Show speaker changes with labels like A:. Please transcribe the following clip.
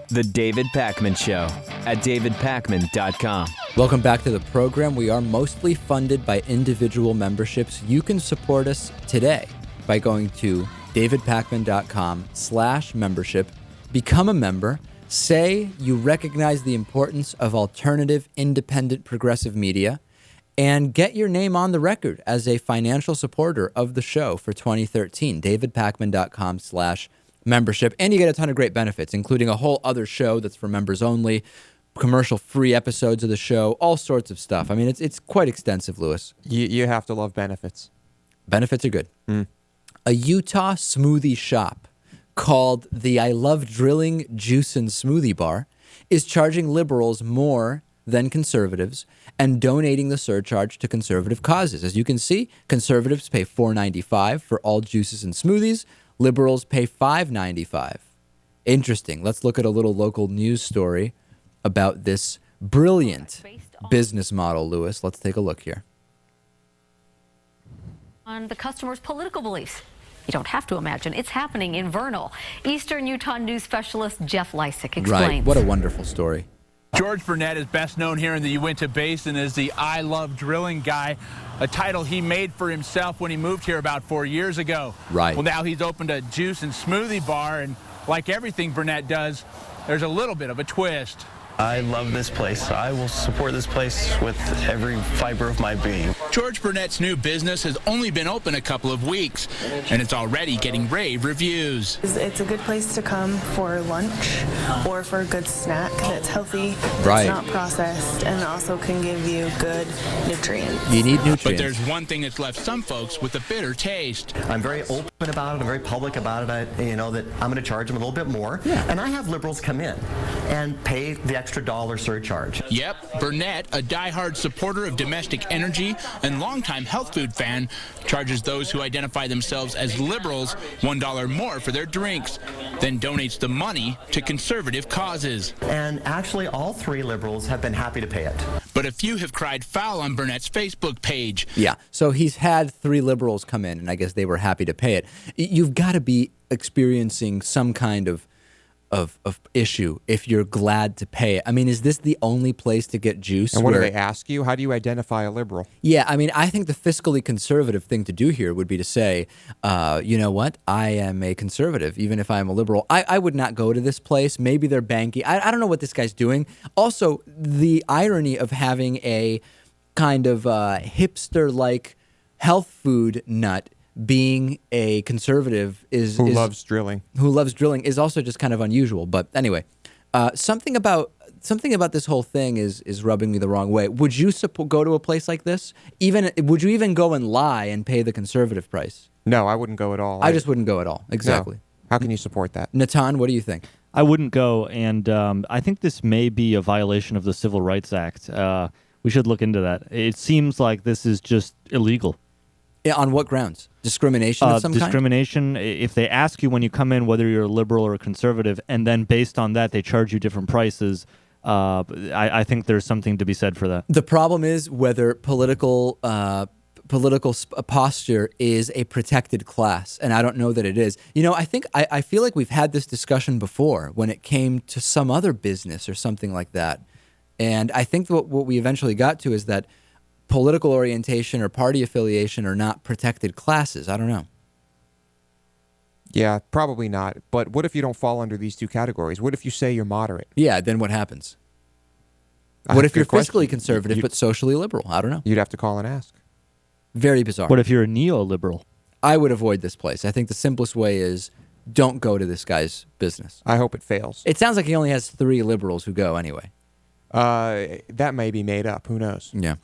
A: The David Pakman Show at davidpakman.com.
B: Welcome back to the program. We are mostly funded by individual memberships. You can support us today by going to davidpakman.com/membership. Become a member. Say you recognize the importance of alternative, independent, progressive media, and get your name on the record as a financial supporter of the show for 2013. davidpakman.com/membership. And you get a ton of great benefits, including a whole other show that's for members only, commercial-free episodes of the show, all sorts of stuff. I mean, it's quite extensive, Lewis.
C: You have to love benefits.
B: Benefits are good. A Utah smoothie shop called the I Love Drilling Juice and Smoothie Bar is charging liberals more than conservatives and donating the surcharge to conservative causes. As you can see, conservatives pay $4.95 for all juices and smoothies. Liberals pay $5.95. Interesting. Let's look at a little local news story about this brilliant business model, Lewis. Let's take a look here.
D: On the customer's political beliefs. You don't have to imagine. It's happening in Vernal. Eastern Utah news specialist Jeff Lysick explains.
B: Right. What a wonderful story.
E: George Burnett is best known here in the Uinta Basin as the I Love Drilling guy, a title he made for himself when he moved here about 4 years ago.
B: Right.
E: Well, now he's opened a juice and smoothie bar, and like everything Burnett does, there's a little bit of a twist.
F: I love this place. I will support this place with every fiber of my being.
E: George Burnett's new business has only been open a couple of weeks, and it's already getting rave reviews.
G: It's a good place to come for lunch or for a good snack that's healthy,
B: Right.
G: it's not processed, and also can give you good nutrients.
B: You need nutrients.
E: But there's one thing that's left some folks with a bitter taste.
H: I'm very open about it. I'm very public about it. That I'm going to charge them a little bit more.
B: Yeah.
H: And I have liberals come in and pay the extra dollar surcharge.
E: Yep, Burnett, a diehard supporter of domestic energy and longtime health food fan, charges those who identify themselves as liberals $1 more for their drinks, then donates the money to conservative causes.
H: And actually, all three liberals have been happy to pay it.
E: But a few have cried foul on Burnett's Facebook page.
B: Yeah, so he's had three liberals come in, and I guess they were happy to pay it. You've got to be experiencing some kind of issue if you're glad to pay it. I mean, is this the only place to get juice?
C: And what do they ask you? How do you identify a liberal?
B: Yeah, I mean, I think the fiscally conservative thing to do here would be to say, you know what, I am a conservative, even if I'm a liberal. I would not go to this place. Maybe they're banky. I don't know what this guy's doing. Also, the irony of having a kind of hipster-like health food nut being a conservative who
C: loves drilling
B: is also just kind of unusual. But anyway, something about this whole thing is rubbing me the wrong way. Would you go to a place like this? Would you even go and lie and pay the conservative price?
C: No, I wouldn't go at all.
B: I just wouldn't go at all. Exactly.
C: No. How can you support that?
B: Natan, what do you think?
I: I wouldn't go, and I think this may be a violation of the Civil Rights Act. We should look into that. It seems like this is just illegal.
B: Yeah, on what grounds? Discrimination of some kind?
I: Discrimination. If they ask you when you come in whether you're a liberal or a conservative, and then based on that they charge you different prices, I think there's something to be said for that.
B: The problem is whether political posture is a protected class, and I don't know that it is. You know, I feel like we've had this discussion before when it came to some other business or something like that, and I think what we eventually got to is that political orientation or party affiliation are not protected classes. I don't know.
C: Yeah, probably not. But what if you don't fall under these two categories? What if you say you're moderate?
B: Yeah, then what happens? What if you're fiscally conservative but socially liberal? I don't know.
C: You'd have to call and ask.
B: Very bizarre.
I: What if you're a neoliberal?
B: I would avoid this place. I think the simplest way is don't go to this guy's business.
C: I hope it fails.
B: It sounds like he only has 3 liberals who go anyway.
C: That may be made up. Who knows?
B: Yeah.